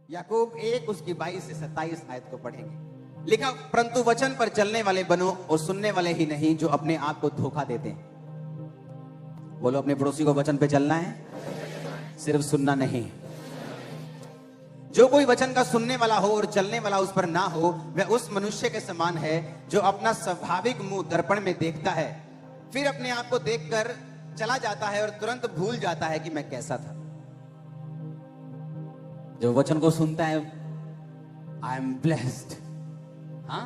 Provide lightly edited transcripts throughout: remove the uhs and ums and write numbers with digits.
याकूब 1 उसकी 22 से 27 आयत को पढ़ेंगे। लिखा, परंतु वचन पर चलने वाले बनो और सुनने वाले ही नहीं जो अपने आप को धोखा देते हैं। बोलो, अपने पड़ोसी को वचन पे चलना है, सिर्फ सुनना नहीं। जो कोई वचन का सुनने वाला हो और चलने वाला उस पर ना हो, वह उस मनुष्य के समान है जो अपना स्वाभाविक मुंह दर्पण में देखता है, फिर अपने आप को देखकर चला जाता है और तुरंत भूल जाता है कि मैं कैसा था। जो वचन को सुनता है, आई एम ब्लेस्ड। हाँ,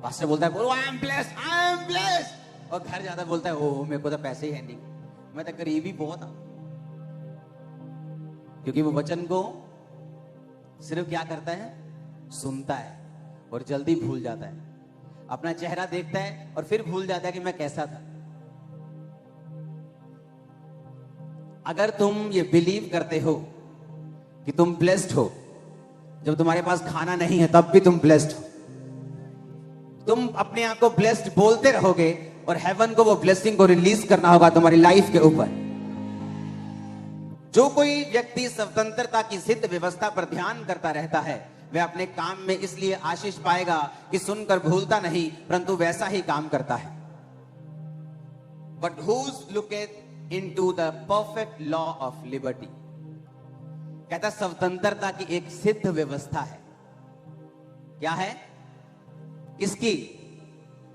पास्टर बोलता है, बोलो I am blessed, I am blessed, और घर जाता बोलता है, ओ मेरे को तो पैसे ही है नहीं, मैं तो गरीबी बहुत हूं। क्योंकि वो वचन को सिर्फ क्या करता है, सुनता है और जल्दी भूल जाता है। अपना चेहरा देखता है और फिर भूल जाता है कि मैं कैसा था। अगर तुम ये बिलीव करते हो कि तुम ब्लेस्ड हो, जब तुम्हारे पास खाना नहीं है तब भी तुम ब्लेस्ड हो, तुम अपने आप को ब्लेस्ड बोलते रहोगे और हेवन को वो ब्लेसिंग को रिलीज करना होगा तुम्हारी लाइफ के ऊपर। जो कोई व्यक्ति स्वतंत्रता की सिद्ध व्यवस्था पर ध्यान करता रहता है, वह अपने काम में इसलिए आशीष पाएगा कि सुनकर भूलता नहीं, परंतु वैसा ही काम करता है। But whose looketh into the perfect law of liberty? कहता स्वतंत्रता की एक सिद्ध व्यवस्था है। क्या है? किसकी?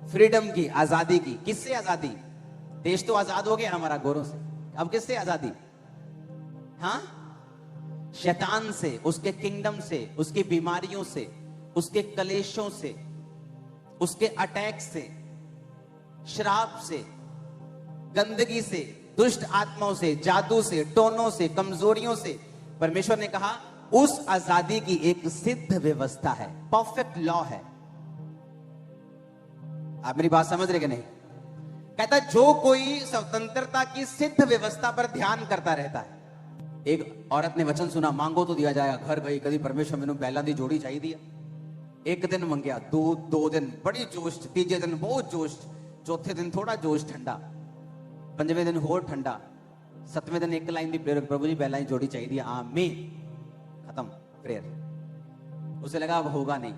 फ्रीडम की, आजादी की। किससे आजादी? देश तो आजाद हो गया हमारा गोरों से, अब किससे आजादी? हाँ, शैतान से, उसके किंगडम से, उसकी बीमारियों से, उसके कलेशों से, उसके अटैक से, श्राप से, गंदगी से, दुष्ट आत्माओं से, जादू से, टोनों से, कमजोरियों से। परमेश्वर ने कहा उस आजादी की एक सिद्ध व्यवस्था है, परफेक्ट लॉ है। आप मेरी बात समझ रहे कि नहीं? कहता जो कोई स्वतंत्रता की सिद्ध व्यवस्था पर ध्यान करता रहता है। एक औरत ने वचन सुना, मांगो तो दिया जाएगा। घर गई, कभी परमेश्वर मैंने पहला दी जोड़ी चाहिए दिया। एक दिन मंगया, दो दिन बड़ी जोश, तीजे दिन बहुत जोश, चौथे दिन थोड़ा जोश ठंडा, पंजवें दिन और ठंडा, 7वें दिन एक लाइन दी प्रेयर, प्रभु जी पहला ही जोड़ी चाहिए दिया, आमीन, खत्म प्रेयर। उसे लगा अब होगा नहीं।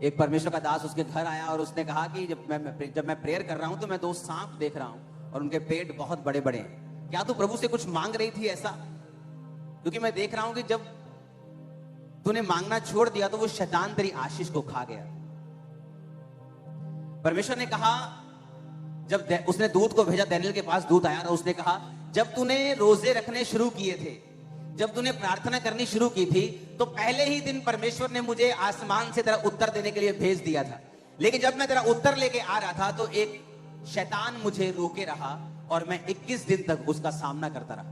एक परमेश्वर का दास उसके घर आया और उसने कहा कि जब मैं प्रेयर कर रहा हूं तो मैं 2 सांप देख रहा हूं और उनके पेट बहुत बड़े बड़े हैं। क्या तू प्रभु से कुछ मांग रही थी ऐसा? क्योंकि मैं देख रहा हूं कि जब तूने मांगना छोड़ दिया तो वो शैतान तेरी आशीष को खा गया। परमेश्वर ने कहा, जब उसने दूत को भेजा, दानियेल के पास दूत आया और उसने कहा जब तूने रोजे रखने शुरू किए थे, जब तूने प्रार्थना करनी शुरू की थी, तो पहले ही दिन परमेश्वर ने मुझे आसमान से तेरा उत्तर देने के लिए भेज दिया था। लेकिन जब मैं तेरा उत्तर लेके आ रहा था तो एक शैतान मुझे रोके रहा और मैं 21 दिन तक उसका सामना करता रहा।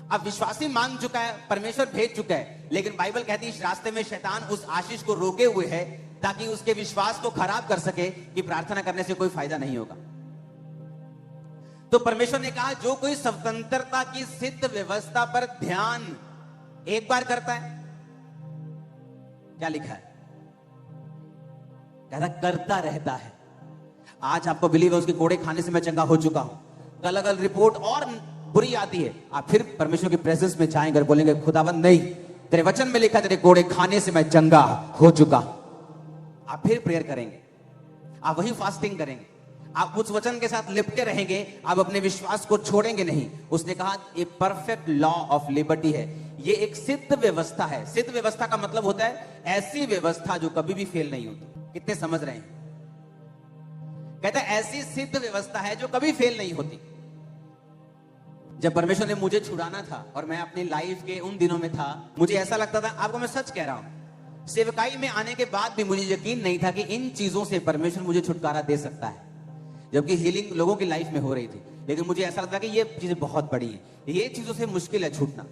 अब विश्वासी मांग चुका है, परमेश्वर भेज चुका है, लेकिन बाइबल कहती है इस रास्ते में शैतान उस आशीष को रोके हुए है ताकि उसके विश्वास को खराब कर सके कि प्रार्थना करने से कोई फायदा नहीं होगा। तो परमेश्वर ने कहा जो कोई स्वतंत्रता की सिद्ध व्यवस्था पर ध्यान एक बार करता है, क्या लिखा है? कहता करता रहता है। आज आपको बिलीव है उसके कोड़े खाने से मैं चंगा हो चुका हूं, कल अगर रिपोर्ट और बुरी आती है, आप फिर परमेश्वर की प्रेजेंस में जाएंगे, बोलेंगे खुदाबंद नहीं, तेरे वचन में लिखा तेरे कोड़े खाने से मैं चंगा हो चुका। आप फिर प्रेयर करेंगे, आप वही फास्टिंग करेंगे, आप उस वचन के साथ लिपटे रहेंगे, आप अपने विश्वास को छोड़ेंगे नहीं। उसने कहा ये परफेक्ट लॉ ऑफ लिबर्टी है, ये एक सिद्ध व्यवस्था है। सिद्ध व्यवस्था का मतलब होता है ऐसी व्यवस्था जो कभी भी फेल नहीं होती। कितने समझ रहे हैं? कहता है ऐसी सिद्ध व्यवस्था है जो कभी फेल नहीं होती। जब परमेश्वर ने मुझे छुड़ाना था और मैं अपनी लाइफ के उन दिनों में था, मुझे ऐसा लगता था, आपको मैं सच कह रहा हूं, सेवकाई में आने के बाद भी मुझे यकीन नहीं था कि इन चीजों से परमेश्वर मुझे छुटकारा दे सकता है, जबकि हीलिंग लोगों की लाइफ में हो रही थी। लेकिन मुझे ऐसा लगता कि ये चीजें बहुत बड़ी है, ये चीजों से मुश्किल है छूटना।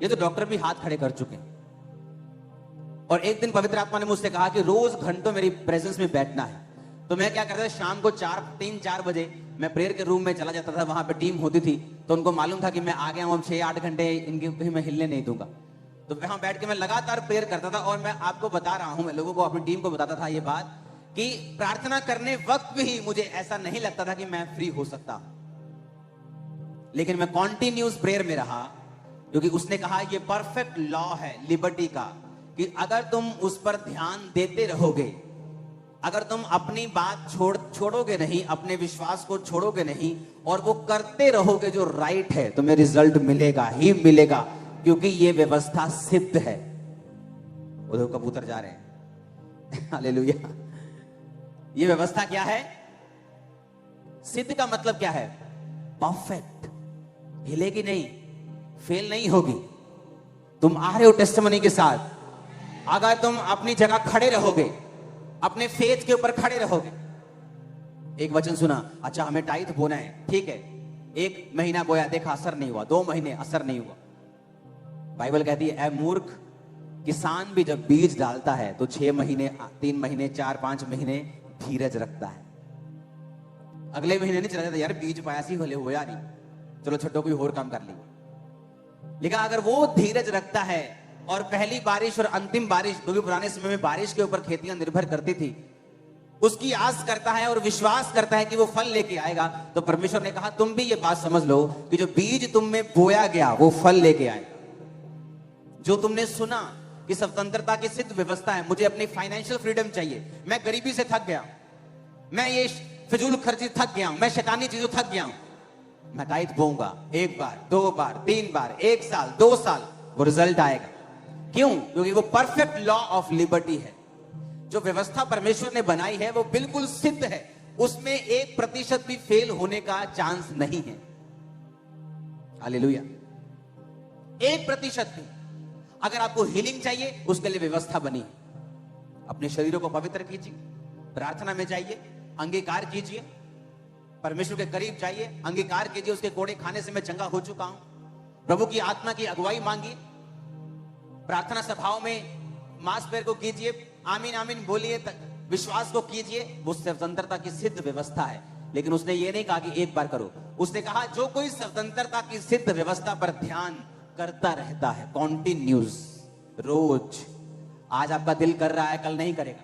ये तो डॉक्टर भी हाथ खड़े कर चुके हैं। और एक दिन पवित्र आत्मा ने मुझसे कहा कि रोज घंटों मेरी प्रेजेंस में बैठना है। तो मैं क्या करता था, शाम को 3-4 बजे मैं प्रेयर के रूम में चला जाता था। वहां पे टीम होती थी, तो उनको मालूम था कि मैं आ गया हूं, अब 6-8 घंटे इनके कहीं मैं हिलने नहीं दूंगा। तो वहां बैठ के मैं लगातार प्रेयर करता था। और मैं आपको बता रहा हूं, मैं लोगों को, अपनी टीम को बताता था ये बात कि प्रार्थना करने वक्त भी मुझे ऐसा नहीं लगता था कि मैं फ्री हो सकता, लेकिन मैं कॉन्टिन्यूस प्रेयर में रहा। क्योंकि उसने कहा ये परफेक्ट लॉ है लिबर्टी का, कि अगर तुम उस पर ध्यान देते रहोगे, अगर तुम अपनी बात छोड़ोगे नहीं, अपने विश्वास को छोड़ोगे नहीं और वो करते रहोगे जो राइट है, तुम्हें रिजल्ट मिलेगा ही मिलेगा, क्योंकि ये व्यवस्था सिद्ध है। उधर कबूतर जा रहे हैं हालेलुया। ये व्यवस्था क्या है? सिद्ध का मतलब क्या है? परफेक्ट, हिलेगी नहीं, फेल नहीं होगी। तुम आ रहे हो टेस्टिमनी के साथ, अगर तुम अपनी जगह खड़े रहोगे, अपने फेथ के ऊपर खड़े रहोगे। एक वचन सुना, अच्छा हमें टाइथ बोना है, ठीक है, 1 महीना बोया, देखा असर नहीं हुआ, 2 महीने असर नहीं हुआ। बाइबल कहती है ऐ मूर्ख, किसान भी जब बीज डालता है तो 6 महीने, 3 महीने, 4-5 महीने धीरज रखता है। अगले महीने नहीं चला जाता, यार बीज पाया सी होले होया नहीं, चलो छठो कोई और काम कर ली। लेकिन अगर वो धीरज रखता है और पहली बारिश और अंतिम बारिश, क्योंकि पुराने समय में बारिश के ऊपर खेतियां निर्भर करती थी, उसकी आस करता है और विश्वास करता है कि वो फल लेके आएगा, तो परमेश्वर ने कहा तुम भी ये बात समझ लो कि जो बीज तुम में बोया गया वो फल लेके आएगा। जो तुमने सुना कि स्वतंत्रता की सिद्ध व्यवस्था है, मुझे अपनी फाइनेंशियल फ्रीडम चाहिए, मैं गरीबी से थक गया, मैं ये फिजूल खर्ची थक गया हूं, मैं शैतानी चीजों थक गया हूं, मैं टाइथ बोऊंगा 1 बार, 2 बार, 3 बार, 1 साल, 2 साल, वो रिजल्ट आएगा। क्यों? क्योंकि वो परफेक्ट लॉ ऑफ लिबर्टी है। जो व्यवस्था परमेश्वर ने बनाई है वो बिल्कुल सिद्ध है, उसमें 1% भी फेल होने का चांस नहीं है। हालेलुया। 1% भी। अगर आपको हीलिंग चाहिए, उसके लिए व्यवस्था बनी है। अपने शरीरों को पवित्र कीजिए, प्रार्थना में जाइए, अंगीकार कीजिए, परमेश्वर के करीब जाइए, अंगीकार कीजिए उसके कोड़े खाने से मैं चंगा हो चुका हूं। प्रभु की आत्मा की अगुवाई मांगिए, प्रार्थना सभाओं में मांस पैर को कीजिए, आमीन आमीन बोलिए, विश्वास को कीजिए। वो स्वतंत्रता की सिद्ध व्यवस्था है। लेकिन उसने ये नहीं कहा कि 1 बार करो, उसने कहा जो कोई स्वतंत्रता की सिद्ध व्यवस्था पर ध्यान करता रहता है, कॉन्टिन्यूज, रोज। आज आपका दिल कर रहा है, कल नहीं करेगा।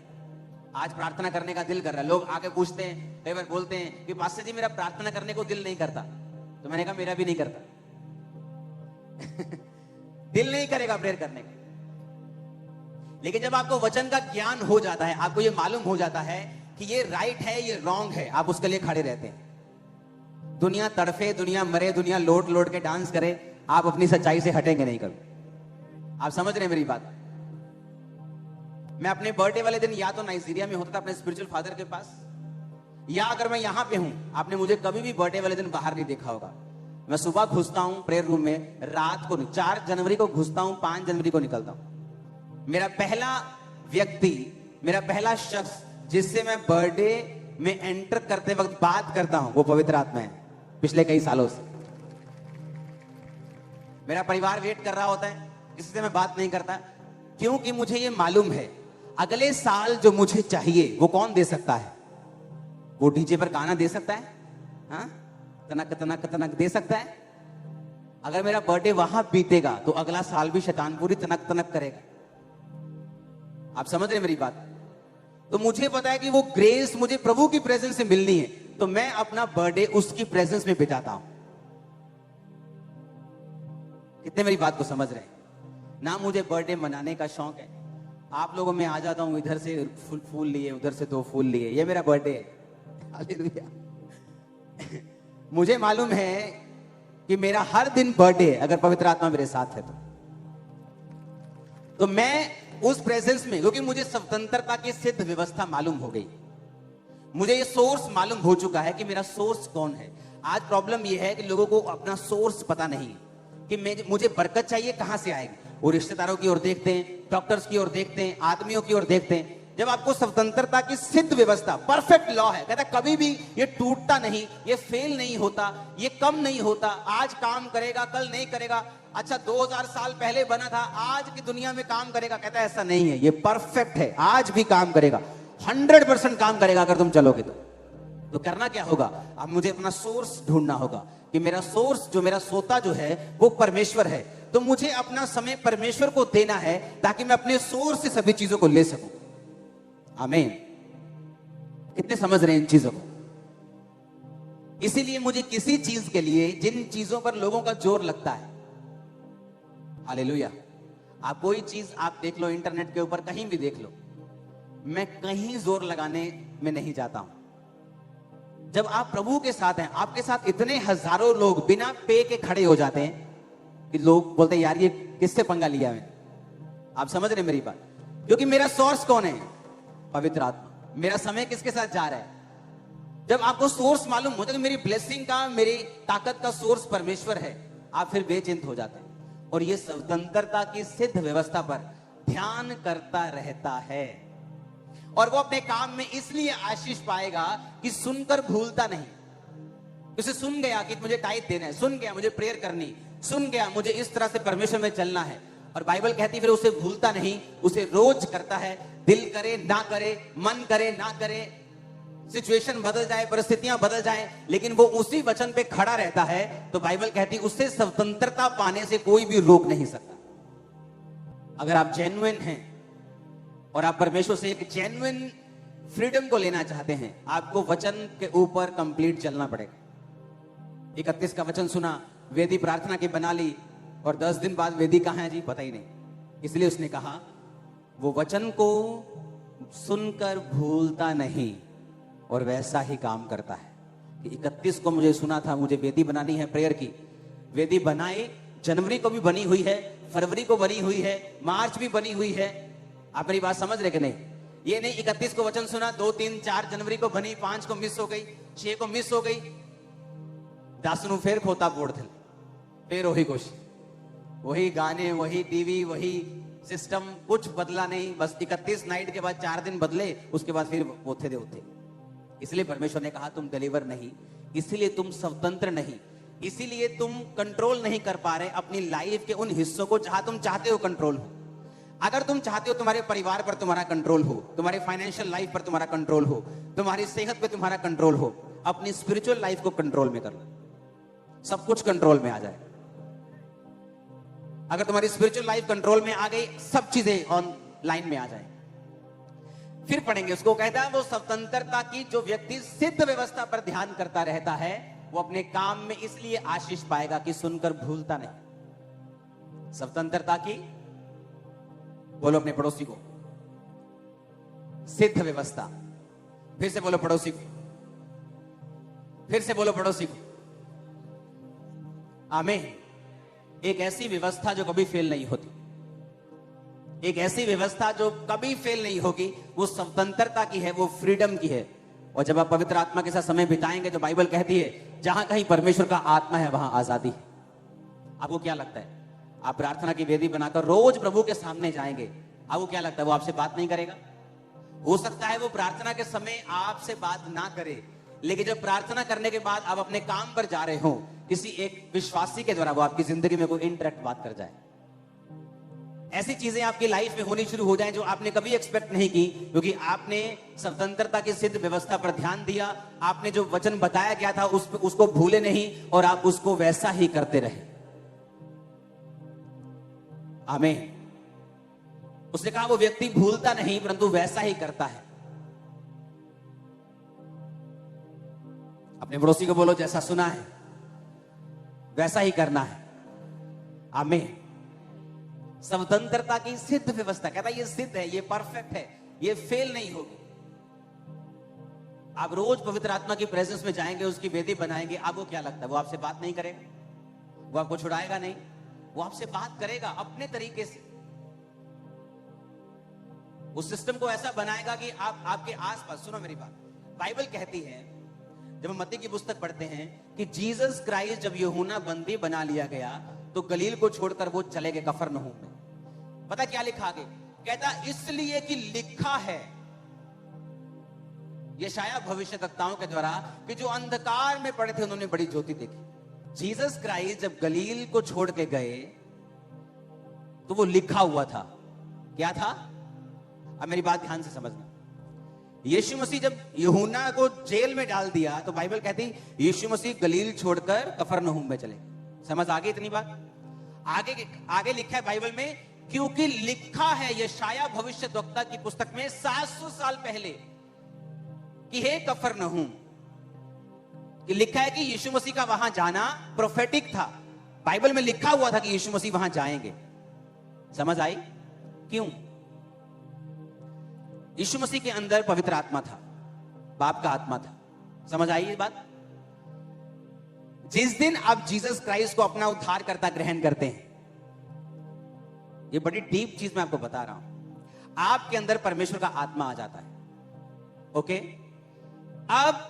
आज प्रार्थना करने का दिल कर रहा है, लोग आके पूछते हैं, कई बार बोलते हैं कि पास्टर जी मेरा प्रार्थना करने को दिल नहीं करता, तो मैंने कहा मेरा भी नहीं करता दिल नहीं करेगा प्रेयर करने का। लेकिन जब आपको वचन का ज्ञान हो जाता है, आपको ये मालूम हो जाता है कि ये राइट है, ये रॉन्ग है, आप उसके लिए खड़े रहते हैं। दुनिया तड़फे, दुनिया मरे, दुनिया लोट लोट के डांस करे, आप अपनी सच्चाई से हटेंगे नहीं कभी। आप समझ रहे हैं मेरी बात? मैं अपने बर्थडे वाले दिन या तो नाइजीरिया में होता था अपने स्पिरिचुअल फादर के पास, या अगर मैं यहां पे हूं, आपने मुझे कभी भी बर्थडे वाले दिन बाहर नहीं देखा होगा। मैं सुबह घुसता हूं प्रेयर रूम में, रात को 4 जनवरी को घुसता हूं, 5 जनवरी को निकलता हूं। मेरा पहला व्यक्ति, मेरा पहला शख्स जिससे मैं बर्थडे में एंटर करते वक्त बात करता हूं, वो पवित्र आत्मा है। पिछले कई सालों से मेरा परिवार वेट कर रहा होता है, जिससे मैं बात नहीं करता, क्योंकि मुझे ये मालूम है अगले साल जो मुझे चाहिए वो कौन दे सकता है? वो डीजे पर गाना दे सकता है, हाँ, तनक तनक तनक दे सकता है। अगर मेरा बर्थडे वहां बीतेगा तो अगला साल भी शैतान पूरी तनक तनक करेगा। आप समझ रहे मेरी बात? तो मुझे पता है कि वो ग्रेस मुझे प्रभु की प्रेजेंस से मिलनी है, तो मैं अपना बर्थडे उसकी प्रेजेंस में बिताता हूं। कितने मेरी बात को समझ रहे हैं? ना मुझे बर्थडे मनाने का शौक है, आप लोगों में आ जाता हूं, इधर से फूल लिए, उधर से 2 फूल लिए, ये मेरा बर्थडे है। हालेलुया। मुझे मालूम है कि मेरा हर दिन बर्थडे है अगर पवित्र आत्मा मेरे साथ है तो मैं उस प्रेजेंस में, क्योंकि मुझे स्वतंत्रता की सिद्ध व्यवस्था मालूम हो गई, मुझे ये सोर्स मालूम हो चुका है कि मेरा सोर्स कौन है। आज प्रॉब्लम यह है कि लोगों को अपना सोर्स पता नहीं कि मुझे बरकत चाहिए कहां से आएगी। वो रिश्तेदारों की ओर देखते हैं, डॉक्टर्स की ओर देखते हैं, आदमियों की ओर देखते हैं। जब आपको स्वतंत्रता की सिद्ध व्यवस्था, परफेक्ट लॉ है, कहता कभी भी ये टूटता नहीं, ये फेल नहीं होता, ये कम नहीं होता, आज काम करेगा कल नहीं करेगा, अच्छा 2000 साल पहले बना था आज की दुनिया में काम करेगा, कहता है ऐसा नहीं है, ये परफेक्ट है, आज भी काम करेगा, 100% काम करेगा अगर तुम चलोगे तो करना क्या होगा? अब मुझे अपना सोर्स ढूंढना होगा कि मेरा सोर्स, जो मेरा सोता जो है वो परमेश्वर है, तो मुझे अपना समय परमेश्वर को देना है ताकि मैं अपने सोर्स से सभी चीजों को ले सकूं। आमीन। कितने समझ रहे हैं इन चीजों को? इसीलिए मुझे किसी चीज के लिए, जिन चीजों पर लोगों का जोर लगता है, हालेलुया। आप कोई चीज आप देख लो इंटरनेट के ऊपर, कहीं भी देख लो, मैं कहीं जोर लगाने में नहीं जाता हूं। जब आप प्रभु के साथ हैं, आपके साथ इतने हजारों लोग बिना पे के खड़े हो जाते हैं कि लोग बोलते हैं यार ये किससे पंगा लिया है। आप समझ रहे मेरी बात? क्योंकि मेरा सोर्स कौन है? पवित्र आत्मा। मेरा समय किसके साथ जा रहा है? जब आपको सोर्स मालूम होता है कि मेरी ब्लेसिंग का, मेरी ताकत का सोर्स परमेश्वर है, आप फिर बेचिंत हो जाते हैं और ये स्वतंत्रता की सिद्ध व्यवस्था पर ध्यान करता रहता है। और वो अपने काम में इसलिए आशीष पाएगा कि सुनकर भूलता नहीं। उसे सुन गया कि मुझे टाइट देना है, सुन गया मुझे प्रेयर करनी, सुन गया मुझे इस तरह से परमेश्वर में चलना है, और बाइबल कहती फिर उसे भूलता नहीं, उसे रोज करता है। दिल करे ना करे, मन करे ना करे, सिचुएशन बदल जाए, परिस्थितियां बदल जाए, लेकिन वो उसी वचन पे खड़ा रहता है, तो बाइबल कहती उससे स्वतंत्रता पाने से कोई भी रोक नहीं सकता। अगर आप जेन्युइन हैं और आप परमेश्वर से एक जेन्युइन फ्रीडम को लेना चाहते हैं, आपको वचन के ऊपर कंप्लीट चलना पड़ेगा। 31 का वचन सुना, वेदी प्रार्थना की बना ली, और 10 दिन बाद वेदी कहां है जी पता ही नहीं। इसलिए उसने कहा वो वचन को सुनकर भूलता नहीं और वैसा ही काम करता है। कि 31 को मुझे सुना था मुझे वेदी बनानी है प्रेयर की, वेदी बनाई, जनवरी को भी बनी हुई है, फरवरी को बनी हुई है, मार्च भी बनी हुई है। आप मेरी बात समझ रहे कि नहीं? ये नहीं 31 को वचन सुना, 2, 3, 4 जनवरी को बनी, 5 को मिस हो गई, 6 को मिस हो गई, 10 ਨੂੰ फिर खोता बोड़ थे, फिर वही कुछ, वही गाने, वही टीवी, वही सिस्टम, कुछ बदला नहीं। बस 31 नाइट के बाद 4 दिन बदले, उसके बाद फिर होते थे होते। इसलिए परमेश्वर ने कहा तुम डिलीवर नहीं, इसीलिए तुम स्वतंत्र नहीं, इसीलिए तुम कंट्रोल नहीं कर पा रहे अपनी लाइफ के उन हिस्सों को जहां तुम चाहते हो कंट्रोल हो। अगर तुम चाहते हो तुम्हारे परिवार पर तुम्हारा कंट्रोल हो, तुम्हारे फाइनेंशियल लाइफ पर तुम्हारा कंट्रोल हो, तुम्हारी सेहत पे तुम्हारा कंट्रोल हो, अपनी स्पिरिचुअल लाइफ को कंट्रोल में कर लो, सब कुछ कंट्रोल में आ जाए। अगर तुम्हारी स्पिरिचुअल लाइफ कंट्रोल में आ गई, सब चीजें ऑन लाइन में आ जाए। फिर पढ़ेंगे उसको, कहता है वो स्वतंत्रता की जो व्यक्ति सिद्ध व्यवस्था पर ध्यान करता रहता है, वो अपने काम में इसलिए आशीष पाएगा कि सुनकर भूलता नहीं। स्वतंत्रता की, बोलो अपने पड़ोसी को, सिद्ध व्यवस्था। फिर से बोलो पड़ोसी को, फिर से बोलो पड़ोसी को। आमीन। एक ऐसी व्यवस्था जो कभी फेल नहीं होती, एक ऐसी व्यवस्था जो कभी फेल नहीं होगी, वो स्वतंत्रता की है, वो फ्रीडम की है। और जब आप पवित्र आत्मा के साथ समय बिताएंगे, तो बाइबल कहती है जहां कहीं परमेश्वर का आत्मा है वहां आजादी है। आपको क्या लगता है, आप प्रार्थना की वेदी बनाकर रोज प्रभु के सामने जाएंगे, आपको क्या लगता है वो आपसे बात नहीं करेगा? हो सकता है वो प्रार्थना के समय आपसे बात ना करे, लेकिन जब प्रार्थना करने के बाद आप अपने काम पर जा रहे हो, किसी एक विश्वासी के द्वारा वो आपकी जिंदगी में कोई इंटरेक्ट बात कर जाए, ऐसी चीजें आपकी लाइफ में होनी शुरू हो जाएं जो आपने कभी एक्सपेक्ट नहीं की, क्योंकि आपने स्वतंत्रता की सिद्ध व्यवस्था पर ध्यान दिया, आपने जो वचन बताया गया था उसको भूले नहीं और आप उसको वैसा ही करते रहे। आमीन। उसने कहा वो व्यक्ति भूलता नहीं परंतु वैसा ही करता है। अपने पड़ोसी को बोलो जैसा सुना है वैसा ही करना है। आमीन। स्वतंत्रता की सिद्ध व्यवस्था, कहता है ये सिद्ध है, ये परफेक्ट है, ये फेल नहीं होगी। आप रोज पवित्र आत्मा की प्रेजेंस में जाएंगे, उसकी वेदी बनाएंगे, आपको क्या लगता है वो आपसे बात नहीं करेगा? वो आपको छुड़ाएगा नहीं, वो आपसे बात करेगा अपने तरीके से। उस सिस्टम को ऐसा बनाएगा कि आप आपके आसपास, सुनो मेरी बात, बाइबल कहती है जब हम मत्ती की पुस्तक पढ़ते हैं कि जीसस क्राइस्ट जब यूहन्ना बंदी बना लिया गया तो गलील को छोड़कर वो चले गए कफरनहूम में। पता क्या लिखा आगे? कहता इसलिए कि लिखा है यशायाह भविष्यवक्ताओं के द्वारा कि जो अंधकार में पड़े थे उन्होंने बड़ी ज्योति देखी। जीसस क्राइस्ट जब गलील को छोड़ के गए तो वो लिखा हुआ था। क्या था? अब मेरी बात ध्यान से समझना। यीशु मसीह जब यूहन्ना को जेल में डाल दिया तो बाइबल कहती यीशु मसीह गलील छोड़कर कफरनहूम में चले। समझ आ गई इतनी बात? आगे लिखा है बाइबल में, क्योंकि लिखा है यशायाह भविष्यद्वक्ता की पुस्तक में 700 साल पहले कि हे कफरनहूम, कि लिखा है कि यीशु मसीह का वहां जाना प्रोफेटिक था। बाइबल में लिखा हुआ था कि यीशु मसीह वहां जाएंगे। समझ आई? क्यों? यीशु मसीह के अंदर पवित्र आत्मा था, बाप का आत्मा था। समझ आई ये बात? जिस दिन आप जीसस क्राइस्ट को अपना उद्धारकर्ता ग्रहण करते हैं, ये बड़ी डीप चीज मैं आपको बता रहा हूं, आपके अंदर परमेश्वर का आत्मा आ जाता है। ओके? अब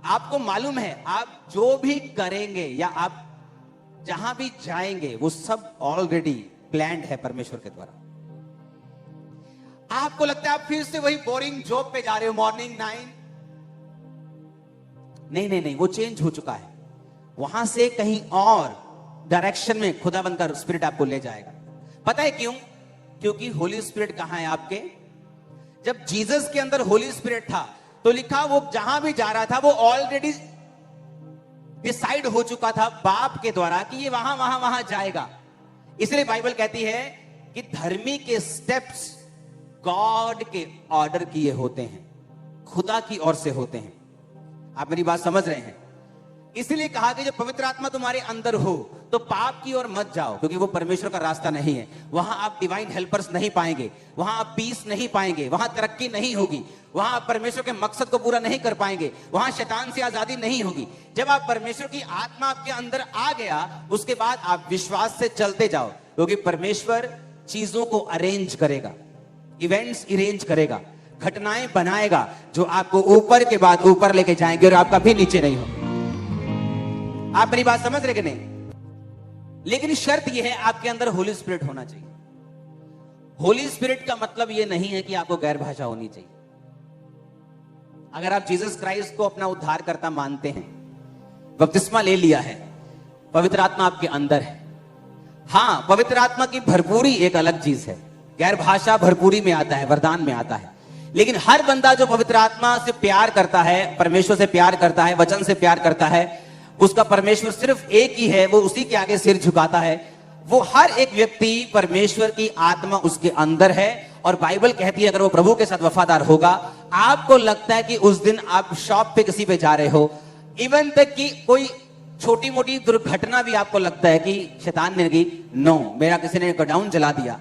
आपको मालूम है आप जो भी करेंगे या आप जहां भी जाएंगे वो सब ऑलरेडी प्लान्ड है परमेश्वर के द्वारा। आपको लगता है आप फिर से वही बोरिंग जॉब पे जा रहे हो, मॉर्निंग 9। नहीं नहीं नहीं, वो चेंज हो चुका है। वहां से कहीं और डायरेक्शन में खुदाबंद का स्पिरिट आपको ले जाएगा। पता है क्यों? क्योंकि होली स्पिरिट कहां है आपके? जब जीसस के अंदर होली स्पिरिट था तो लिखा वो जहां भी जा रहा था वो ऑलरेडी डिसाइड हो चुका था बाप के द्वारा कि ये वहां वहां वहां जाएगा। इसलिए बाइबल कहती है कि धर्मी के स्टेप्स गॉड के ऑर्डर किए होते हैं, खुदा की ओर से होते हैं। आप मेरी बात समझ रहे हैं? इसलिए कहा कि जब पवित्र आत्मा तुम्हारे अंदर हो तो पाप की ओर मत जाओ, क्योंकि वो परमेश्वर का रास्ता नहीं है। वहां आप डिवाइन हेल्पर्स नहीं पाएंगे, वहां आप पीस नहीं पाएंगे, वहां तरक्की नहीं होगी, वहां आप परमेश्वर के मकसद को पूरा नहीं कर पाएंगे, वहां शैतान से आजादी नहीं होगी। जब आप परमेश्वर की आत्मा आपके अंदर आ गया, उसके बाद आप विश्वास से चलते जाओ, क्योंकि परमेश्वर चीजों को अरेंज करेगा, इवेंट्स अरेंज करेगा, घटनाएं बनाएगा जो आपको ऊपर के बाद ऊपर लेके जाएंगे और आप कभी नीचे नहीं हो। आप मेरी बात समझ रहे कि नहीं? लेकिन शर्त यह है आपके अंदर होली स्पिरिट होना चाहिए। होली स्पिरिट का मतलब यह नहीं है कि आपको गैर भाषा होनी चाहिए। अगर आप जीसस क्राइस्ट को अपना उद्धारकर्ता मानते हैं, बपतिस्मा ले लिया है, पवित्र आत्मा आपके अंदर है, हां, पवित्र आत्मा की भरपूरी एक अलग चीज है। गैर भाषा भरपूरी में आता है, वरदान में आता है। लेकिन हर बंदा जो पवित्र आत्मा से प्यार करता है, परमेश्वर से प्यार करता है, वचन से प्यार करता है, उसका परमेश्वर सिर्फ एक ही है, वो उसी के आगे सिर झुकाता है। वो हर एक व्यक्ति परमेश्वर की आत्मा उसके अंदर है। और बाइबल कहती है अगर वो प्रभु के साथ वफादार होगा, आपको लगता है कि उस दिन आप शॉप पे किसी पे जा रहे हो, इवन तक कि कोई छोटी मोटी दुर्घटना भी आपको लगता है कि शैतान ने की, नो, मेरा किसी ने गोडाउन जला दिया।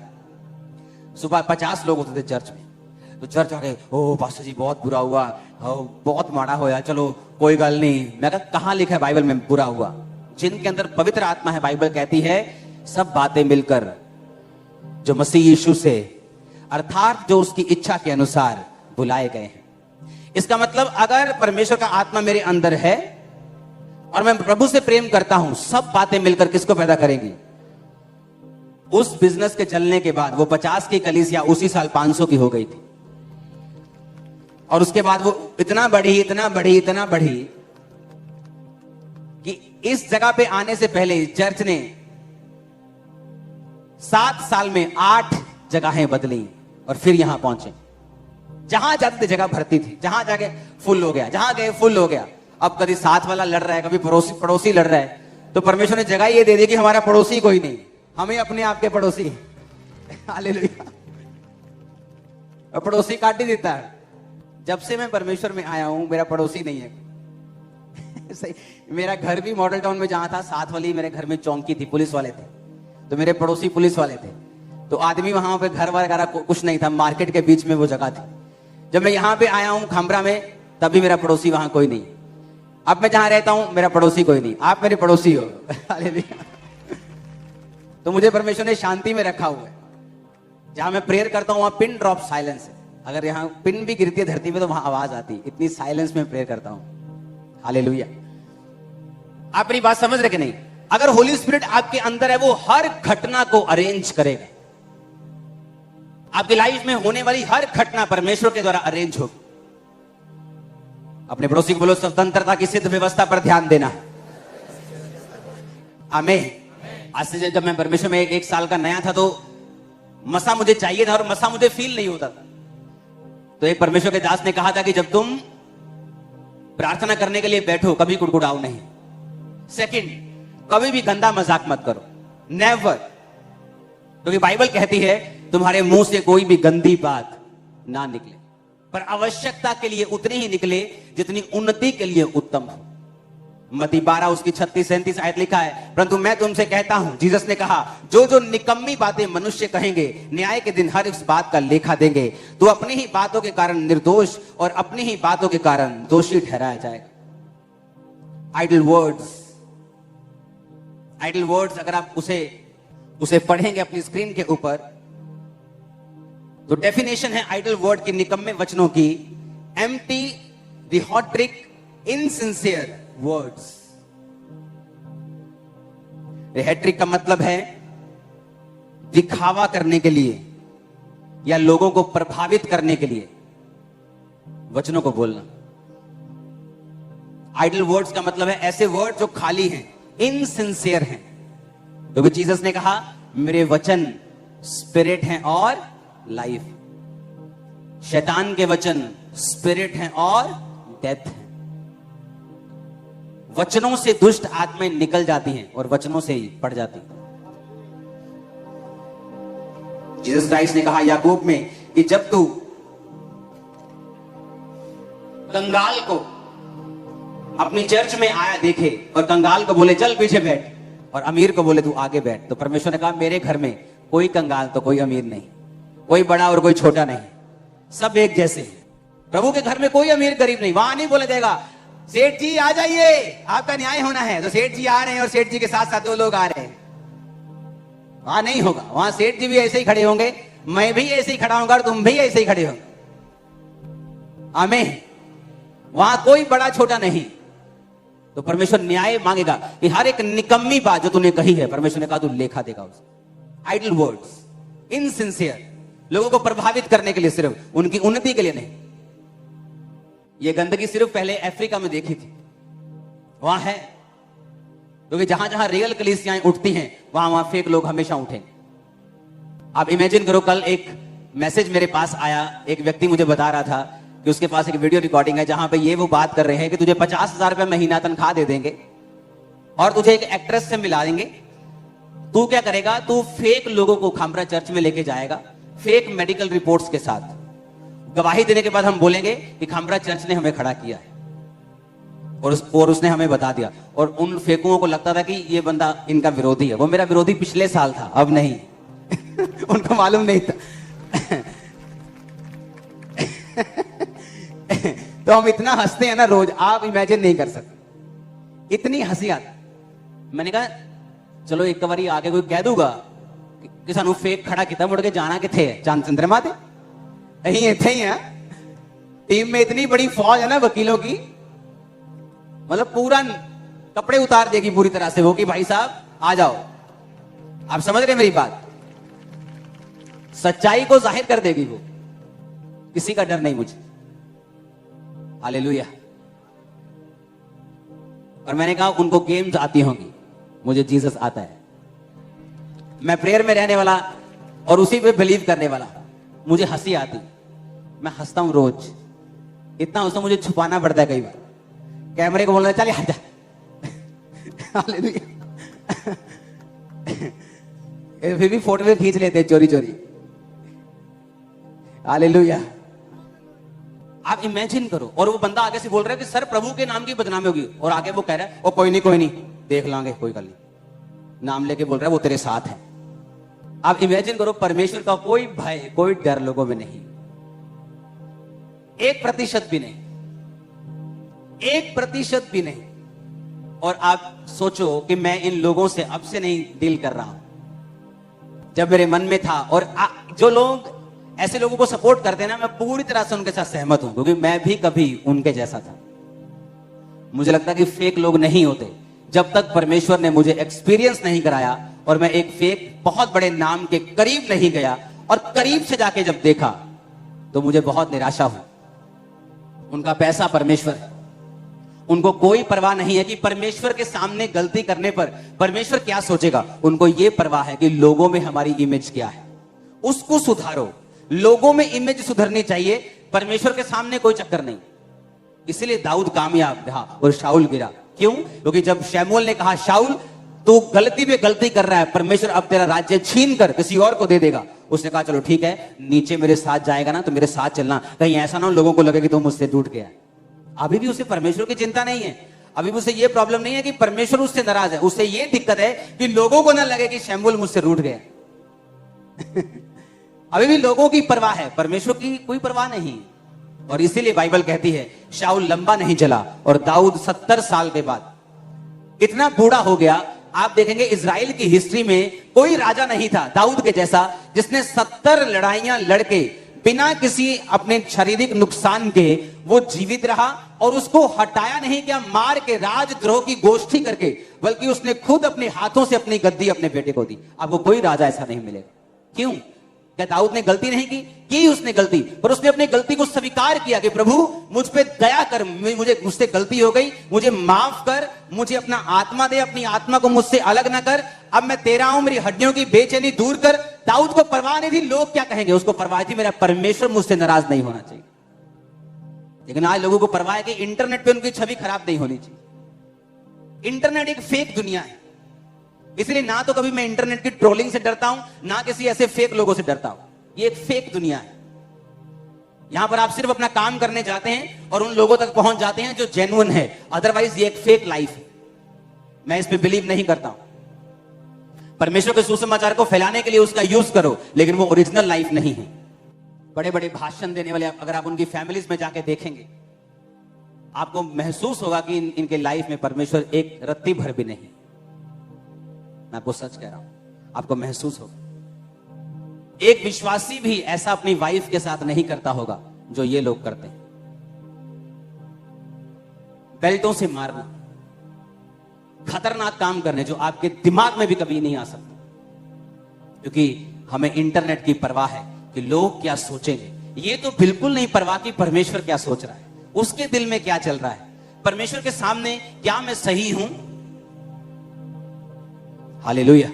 सुबह 50 लोग होते थे चर्च में, तो चर्च आ गए, ओ पास्टर जी बहुत बुरा हुआ, बहुत माड़ा होया, चलो कोई गल नहीं। मैं कहा कहां लिखा है बाइबल में बुरा हुआ? जिनके अंदर पवित्र आत्मा है, बाइबल कहती है सब बातें मिलकर जो मसीह यीशु से अर्थात जो उसकी इच्छा के अनुसार बुलाए गए हैं। इसका मतलब अगर परमेश्वर का आत्मा मेरे अंदर है और मैं प्रभु से प्रेम करता हूं, सब बातें मिलकर किसको पैदा करेंगी? उस बिजनेस के चलने के बाद वो 50 की कलीसिया उसी साल 500 की हो गई थी। और उसके बाद वो इतना बढ़ी, इतना बढ़ी, इतना बढ़ी कि इस जगह पे आने से पहले चर्च ने 7 साल में 8 जगहें बदली और फिर यहां पहुंचे। जहां जाते थे जगह भरती थी, जहां जाके फुल हो गया, जहां गए फुल हो गया। अब कभी साथ वाला लड़ रहा है, कभी पड़ोसी लड़ रहा है, तो परमेश्वर ने जगह ये दे दी कि हमारा पड़ोसी कोई नहीं, हमें अपने आप के पड़ोसी। हालेलुया। और पड़ोसी काट ही देता है। जब से मैं परमेश्वर में आया हूं, मेरा पड़ोसी नहीं है। सही, मेरा घर भी मॉडल टाउन में जहां था, साथ वाली मेरे घर में चौकी थी, पुलिस वाले थे, तो मेरे पड़ोसी पुलिस वाले थे। तो आदमी वहां पे घर वगैरह कुछ नहीं था, मार्केट के बीच में वो जगह थी। जब मैं यहाँ पे आया हूं खामरा में, तभी मेरा पड़ोसी वहां कोई नहीं। अब मैं जहां रहता हूं, मेरा पड़ोसी कोई नहीं, आप मेरे पड़ोसी हो। तो मुझे परमेश्वर ने शांति में रखा हुआ है। जहां मैं प्रेयर करता हूं वहां पिन ड्रॉप साइलेंस है। अगर यहाँ पिन भी गिरती है धरती में तो वहां आवाज आती, इतनी साइलेंस में प्रेयर करता हूं। हालेलुया। आप मेरी बात समझ रहे कि नहीं? अगर होली स्पिरिट आपके अंदर है, वो हर घटना को अरेंज करेगा। आपकी लाइफ में होने वाली हर घटना परमेश्वर के द्वारा अरेंज होगी। अपने पड़ोसी को बोलो, स्वतंत्रता की सिद्ध व्यवस्था पर ध्यान देना। आमीन। आज से जब मैं परमेश्वर में एक साल का नया था तो मसा मुझे चाहिए था और मसा मुझे फील नहीं होता था। तो एक परमेश्वर के दास ने कहा था कि जब तुम प्रार्थना करने के लिए बैठो, कभी कुड़कुड़ाओ नहीं। सेकंड, कभी भी गंदा मजाक मत करो, नेवर। क्योंकि बाइबल कहती है तुम्हारे मुंह से कोई भी गंदी बात ना निकले, पर आवश्यकता के लिए उतनी ही निकले जितनी उन्नति के लिए उत्तम हो। मत्ती 12 उसकी 36-37 आयत लिखा है, परंतु मैं तुमसे कहता हूं, जीसस ने कहा, जो जो निकम्मी बातें मनुष्य कहेंगे, न्याय के दिन हर इस बात का लेखा देंगे। तो अपनी ही बातों के कारण निर्दोष और अपनी ही बातों के कारण दोषी ठहराया जाएगा। आइडल वर्ड्स अगर आप उसे पढ़ेंगे अपनी स्क्रीन के ऊपर, तो डेफिनेशन है आइडल वर्ड की, निकम्मे वचनों की, एम्प्टी, रिहॉट्रिक, इनसिंसियर वर्ड्स। रिहेट्रिक का मतलब है दिखावा करने के लिए या लोगों को प्रभावित करने के लिए वचनों को बोलना। आइडल वर्ड्स का मतलब है ऐसे वर्ड जो खाली हैं, इनसिंसियर हैं। क्योंकि जीसस ने कहा, मेरे वचन स्पिरिट हैं और लाइफ। शैतान के वचन स्पिरिट हैं और डेथ है। वचनों से दुष्ट आत्माएं निकल जाती हैं और वचनों से ही पड़ जाती हैं। जीसस क्राइस्ट ने कहा याकूब में कि जब तू कंगाल को अपनी चर्च में आया देखे और कंगाल को बोले चल पीछे बैठ, और अमीर को बोले तू आगे बैठ, तो परमेश्वर ने कहा मेरे घर में कोई कंगाल तो कोई अमीर नहीं, कोई बड़ा और कोई छोटा नहीं, सब एक जैसे हैं। प्रभु के घर में कोई अमीर गरीब नहीं। वहां नहीं बोला जाएगा सेठ जी आ जाइए आपका न्याय होना है, तो सेठ जी आ रहे हैं और सेठ जी के साथ साथ 2 लोग आ रहे हैं। वहां नहीं होगा। वहां सेठ जी भी ऐसे ही खड़े होंगे, मैं भी ऐसे ही खड़ा होऊंगा और तुम भी ऐसे ही खड़े होंगे। आमीन। वहां कोई बड़ा छोटा नहीं। तो परमेश्वर न्याय मांगेगा कि हर एक निकम्मी बात जो तूने कही है, परमेश्वर ने कहा तू लेखा देगा उसे। आइडल वर्ड्स, इनसिंसियर, लोगों को प्रभावित करने के लिए, सिर्फ उनकी उन्नति के लिए नहीं। ये गंदगी सिर्फ पहले अफ्रीका में देखी थी, वहां है। क्योंकि जहां जहां रियल कलीसियाएं उठती हैं वहां वहां फेक लोग हमेशा उठेंगे। आप इमेजिन करो, कल एक मैसेज मेरे पास आया, एक व्यक्ति मुझे बता रहा था कि उसके पास एक वीडियो रिकॉर्डिंग है जहां पे ये वो बात कर रहे हैं कि तुझे 50,000 रुपए महीना तनख्वाह दे देंगे और तुझे एक एक्ट्रेस से मिला देंगे। तू क्या करेगा, तू फेक लोगों को खामरा चर्च में लेके जाएगा, फेक मेडिकल रिपोर्ट्स के साथ। गवाही देने के बाद हम बोलेंगे कि खामरा चर्च ने हमें खड़ा किया है और उसने हमें बता दिया। और उन फेकुओं को लगता था कि ये बंदा इनका विरोधी है। वो मेरा विरोधी पिछले साल था, अब नहीं। उनको मालूम नहीं था। तो हम इतना हंसते हैं ना रोज, आप इमेजिन नहीं कर सकते, इतनी हंसी आती। मैंने कहा चलो एक बारी आगे कोई कह दूंगा कि सानू फेक खड़ा किया, मुड़ के जाना किथे है, चांद चंद्रमा थे यही इथे ही है। टीम में इतनी बड़ी फौज है ना वकीलों की, मतलब पूरा कपड़े उतार देगी पूरी तरह से वो, कि भाई साहब आ जाओ। आप समझ रहे मेरी बात? सच्चाई को जाहिर कर देगी वो, किसी का डर नहीं मुझे। हालेलुया। और मैंने कहा उनको गेम्स आती होंगी, मुझे जीसस आता है। मैं प्रेयर में रहने वाला और उसी पे बिलीव करने वाला। मुझे हंसी आती, मैं हंसता हूं रोज, इतना हंसता मुझे छुपाना पड़ता है कई बार। कैमरे को बोलना चल हट जा। हालेलुया। फिर भी फोटो में खींच लेते चोरी चोरी। हालेलुया। आप इमेजिन करो, और वो बंदा आगे से बोल रहा है कि सर प्रभु के नाम की बदनामी होगी, और आगे वो कह रहा है ओ कोई नहीं देख लांगे, कोई गल नहीं। नाम लेके बोल रहा है वो तेरे साथ है। आप इमेजिन करो, परमेश्वर का कोई भय, कोई डर लोगों में नहीं, 1% भी नहीं, 1% भी नहीं। और आप सोचो कि मैं इन लोगों से अब से नहीं डील कर रहा हूं। जब मेरे मन में था, और जो लोग ऐसे लोगों को सपोर्ट करते हैं ना, मैं पूरी तरह से उनके साथ सहमत हूं, क्योंकि मैं भी कभी उनके जैसा था। मुझे लगता है कि फेक लोग नहीं होते जब तक परमेश्वर ने मुझे एक्सपीरियंस नहीं कराया और मैं एक फेक बहुत बड़े नाम के करीब नहीं गया, और करीब से जाके जब देखा तो मुझे बहुत निराशा हुई। उनका पैसा परमेश्वर है, उनको कोई परवाह नहीं है कि परमेश्वर के सामने गलती करने पर परमेश्वर क्या सोचेगा। उनको यह परवाह है कि लोगों में हमारी इमेज क्या है, उसको सुधारो। लोगों में इमेज सुधरनी चाहिए, परमेश्वर के सामने कोई चक्कर नहीं। इसलिए दाऊद कामयाब रहा और शाऊल गिरा। क्यों? क्योंकि जब शमूएल ने कहा शाऊल तू गलती पे गलती कर रहा है, परमेश्वर अब तेरा राज्य छीन कर किसी और को दे देगा, उसने कहा चलो ठीक है, नीचे मेरे साथ जाएगा ना तो मेरे साथ चलना, कहीं ऐसा ना हो लोगों को लगे कि तुम मुझसे टूट गया। अभी भी उसे परमेश्वर की चिंता नहीं है। अभी उसे ये प्रॉब्लम नहीं है कि परमेश्वर उससे नाराज है, उससे ये दिक्कत है कि लोगों को ना लगे कि शैम्बुल मुझसे रूठ गया। अभी भी लोगों की परवाह है, परमेश्वर की कोई परवाह नहीं। और इसीलिए बाइबल कहती है शाऊल लंबा नहीं चला और दाऊद 70 साल के बाद इतना बूढ़ा हो गया। आप देखेंगे इजराइल की हिस्ट्री में कोई राजा नहीं था दाऊद के जैसा, जिसने 70 लड़ाइयां लड़के बिना किसी अपने शारीरिक नुकसान के वो जीवित रहा और उसको हटाया नहीं क्या मार के, राजद्रोह की गोष्ठी करके, बल्कि उसने खुद अपने हाथों से अपनी गद्दी अपने बेटे को दी। आपको कोई राजा ऐसा नहीं मिलेगा। क्यों? क्या दाऊद ने गलती नहीं की उसने गलती, पर उसने अपनी गलती को स्वीकार किया कि प्रभु मुझ पे दया कर, मुझसे गलती हो गई, मुझे माफ कर, मुझे अपना आत्मा दे, अपनी आत्मा को मुझसे अलग ना कर, अब मैं तेरा हूं, मेरी हड्डियों की बेचैनी दूर कर। दाऊद को परवाह नहीं थी लोग क्या कहेंगे, उसको परवाह थी मेरा परमेश्वर मुझसे नाराज नहीं होना चाहिए। लेकिन आज लोगों को परवाह है कि इंटरनेट पे उनकी छवि खराब नहीं होनी चाहिए। इंटरनेट एक फेक दुनिया है, इसलिए ना तो कभी मैं इंटरनेट की ट्रोलिंग से डरता हूं, ना किसी ऐसे फेक लोगों से डरता हूं। ये एक फेक दुनिया है। यहां पर आप सिर्फ अपना काम करने जाते हैं और उन लोगों तक पहुंच जाते हैं जो जेन्युइन है, अदरवाइज ये एक फेक लाइफ है। मैं इस पे बिलीव नहीं करता हूं। परमेश्वर के सुसमाचार को फैलाने के लिए उसका यूज करो, लेकिन वो ओरिजिनल लाइफ नहीं है। बड़े बड़े भाषण देने वाले अगर आप उनकी फैमिलीज में जाके देखेंगे, आपको महसूस होगा कि इनके लाइफ में परमेश्वर एक रत्ती भर भी नहीं। मैं आपको सच कह रहा हूं, आपको महसूस होगा। एक विश्वासी भी ऐसा अपनी वाइफ के साथ नहीं करता होगा जो ये लोग करते हैं। बेल्टों से मारना, खतरनाक काम करने जो आपके दिमाग में भी कभी नहीं आ सकता, क्योंकि हमें इंटरनेट की परवाह है कि लोग क्या सोचेंगे। ये तो बिल्कुल नहीं परवाह कि परमेश्वर क्या सोच रहा है, उसके दिल में क्या चल रहा है, परमेश्वर के सामने क्या मैं सही हूं। हालेलुया।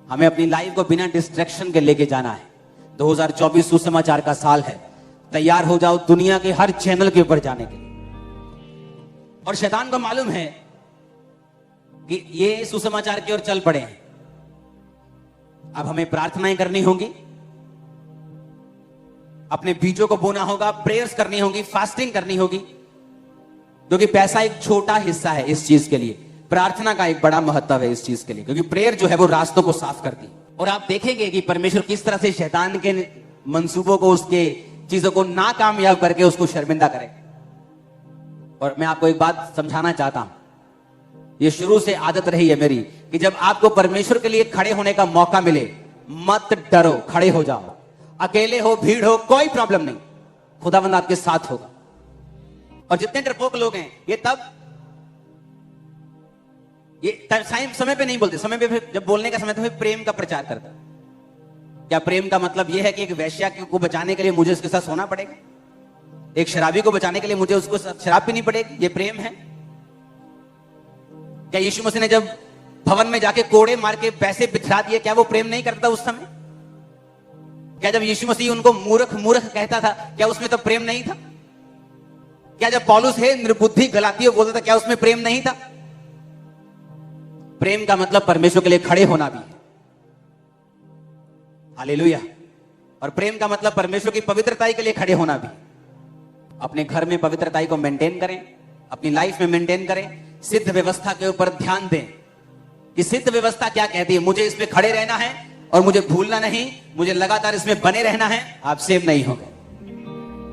हमें अपनी लाइफ को बिना डिस्ट्रैक्शन के लेके जाना है। 2024 सुसमाचार का साल है। तैयार हो जाओ दुनिया के हर चैनल के ऊपर जाने के लिए। और शैतान को मालूम है कि ये सुसमाचार की ओर चल पड़े हैं। अब हमें प्रार्थनाएं करनी होंगी, अपने बीजों को बोना होगा, प्रेयर्स करनी होगी, फास्टिंग करनी होगी, क्योंकि पैसा एक छोटा हिस्सा है इस चीज के लिए। प्रार्थना का एक बड़ा महत्व है इस चीज के लिए, क्योंकि प्रेयर जो है वो रास्तों को साफ करती है। और आप देखेंगे कि परमेश्वर किस तरह से शैतान के मंसूबों को, उसके चीजों को नाकामयाब करके उसको शर्मिंदा करे। और मैं आपको एक बात समझाना चाहता हूं, ये शुरू से आदत रही है मेरी कि जब आपको परमेश्वर के लिए खड़े होने का मौका मिले, मत डरो, खड़े हो जाओ। अकेले हो, भीड़ हो, कोई प्रॉब्लम नहीं, खुदावंद आपके साथ होगा। और जितने डरपोक लोग हैं ये समय पे नहीं बोलते, समय पे जब बोलने का समय तो प्रेम का प्रचार करता। क्या प्रेम का मतलब यह है कि एक वैश्या को बचाने के लिए मुझे उसके साथ सोना पड़ेगा, एक शराबी को बचाने के लिए मुझे उसको शराब पीनी पड़ेगी? ये प्रेम है क्या? यीशु मसीह ने जब भवन में जाके कोड़े मार के पैसे बिखरा दिए, क्या वो प्रेम नहीं करता उस समय? क्या जब यीशु मसीह उनको मूर्ख मूर्ख कहता था, क्या उसमें तो प्रेम नहीं था? क्या जब पौलुस है निर्बुद्धि गलातियों बोलता था, क्या उसमें प्रेम नहीं था? प्रेम का मतलब परमेश्वर के लिए खड़े होना भी है। हालेलुया। और प्रेम का मतलब परमेश्वर की पवित्रता के लिए खड़े होना भी। अपने घर में पवित्रता को मेंटेन करें, अपनी लाइफ में मेंटेन करें, सिद्ध व्यवस्था के ऊपर ध्यान दें कि सिद्ध व्यवस्था क्या कहती है। मुझे इसमें खड़े रहना है और मुझे भूलना नहीं, मुझे लगातार इसमें बने रहना है। आप सेव नहीं होंगे,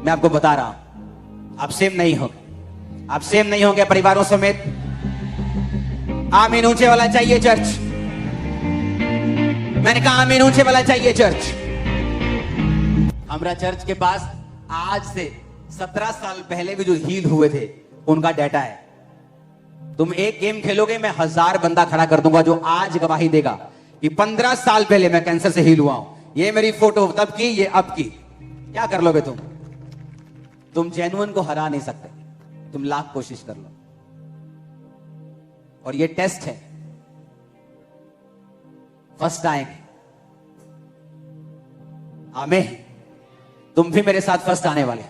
मैं आपको बता रहा हूं, आप सेव नहीं होंगे, आप सेव नहीं होंगे परिवारों समेत। आमीन ऊंचे वाला चाहिए चर्च। मैंने कहा आमीन ऊंचे वाला चाहिए चर्च। हमारा चर्च के पास आज से 17 साल पहले भी जो हील हुए थे उनका डाटा है। तुम एक गेम खेलोगे, मैं 1000 बंदा खड़ा कर दूंगा जो आज गवाही देगा कि 15 साल पहले मैं कैंसर से हील हुआ हूं। ये मेरी फोटो तब की, ये अब की। क्या कर लोगे तुम जेन्युइन को हरा नहीं सकते, तुम लाख कोशिश कर लो। और ये टेस्ट है, फर्स्ट आएंगे। आमीन। तुम भी मेरे साथ फर्स्ट आने वाले।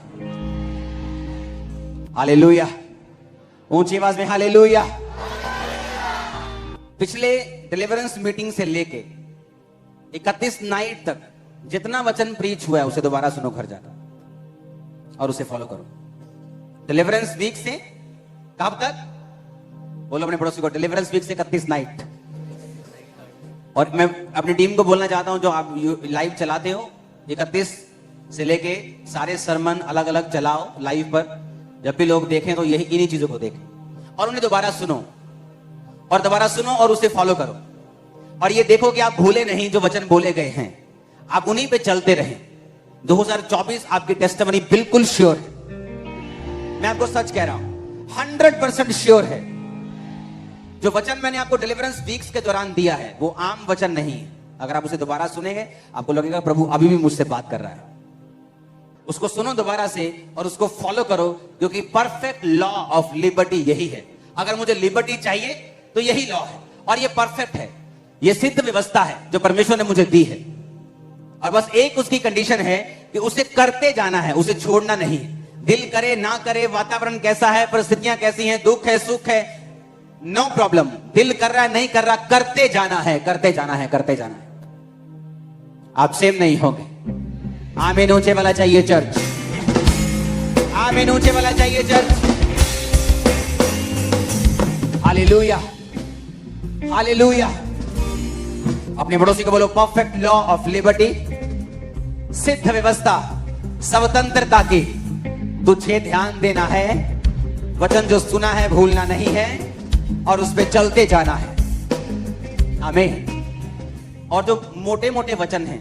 हालेलुया। ऊंची आवाज में हालेलुया। पिछले डिलीवरेंस मीटिंग से लेके 31 नाइट तक जितना वचन प्रीच हुआ है उसे दोबारा सुनो घर जाकर और उसे फॉलो करो। डिलीवरेंस वीक से कब तक? बोलो अपने पड़ोसी को, डिलीवरेंस वीक से 31 नाइट। और मैं अपनी टीम को बोलना चाहता हूं, जो आप लाइव चलाते हो, 31 से लेके सारे सरमन अलग अलग चलाओ लाइव पर। जब भी लोग देखें तो यही इन्हीं चीजों को देखें और उन्हें दोबारा सुनो और दोबारा सुनो और उसे फॉलो करो। और ये देखो कि आप भूले नहीं जो वचन बोले गए हैं, आप उन्हीं पे चलते रहें। 2024 आपकी टेस्टिमनी बिल्कुल श्योर है। मैं आपको सच कह रहा हूं, 100% श्योर है। जो वचन मैंने आपको डिलीवरेंस वीक्स के दौरान दिया है वो आम वचन नहीं है। अगर आप उसे दोबारा सुनेंगे आपको लगेगा प्रभु अभी भी मुझसे बात कर रहा है। उसको सुनो दोबारा से और उसको फॉलो करो, क्योंकि परफेक्ट लॉ ऑफ लिबर्टी यही है। अगर मुझे लिबर्टी चाहिए तो यही लॉ है और ये परफेक्ट है, ये सिद्ध व्यवस्था है जो परमेश्वर ने मुझे दी है। और बस एक उसकी कंडीशन है कि उसे करते जाना है, उसे छोड़ना नहीं। दिल करे ना करे, वातावरण कैसा है, परिस्थितियां कैसी हैं, दुख है सुख है, नो प्रॉब्लम। दिल कर रहा है नहीं कर रहा, करते जाना है, करते जाना है, करते जाना है। आप सेम नहीं होंगे। आमीन ऊंचे वाला चाहिए चर्च, आमीन ऊंचे वाला चाहिए चर्च। Hallelujah, hallelujah. अपने पड़ोसी को बोलो, परफेक्ट लॉ ऑफ लिबर्टी, सिद्ध व्यवस्था स्वतंत्रता की तुझे ध्यान देना है। वचन जो सुना है भूलना नहीं है और उस पर चलते जाना है। आमीन। और जो मोटे मोटे वचन हैं,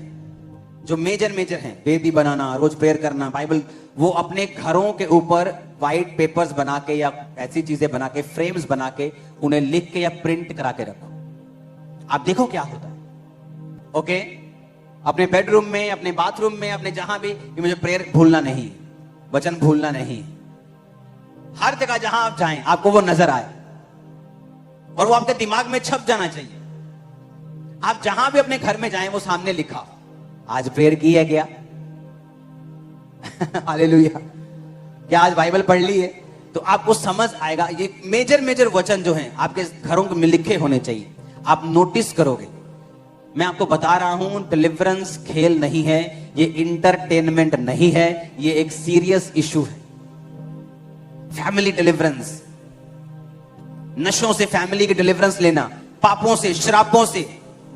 जो मेजर हैं, वेदी बनाना, रोज प्रेयर करना, बाइबल, वो अपने घरों के ऊपर व्हाइट पेपर्स बना के या ऐसी चीजें बना के, फ्रेम्स बना के, उन्हें लिख के या प्रिंट करा के रखो। आप देखो क्या होता है। ओके, अपने बेडरूम में, अपने बाथरूम में, अपने जहां भी, मुझे प्रेयर भूलना नहीं, वचन भूलना नहीं। हर जगह जहां आप जाएं आपको वो नजर आए और वो आपके दिमाग में छप जाना चाहिए। आप जहां भी अपने घर में जाएं वो सामने लिखा, आज प्रेयर की है क्या? हालेलुया। क्या आज बाइबल पढ़ ली है? तो आपको समझ आएगा। ये मेजर वचन जो हैं आपके घरों में लिखे होने चाहिए, आप नोटिस करोगे। मैं आपको बता रहा हूं, डिलीवरेंस खेल नहीं है, ये इंटरटेनमेंट नहीं है, ये एक सीरियस इशू है। फैमिली डिलीवरेंस, नशों से फैमिली की डिलीवरेंस लेना, पापों से, श्रापों से,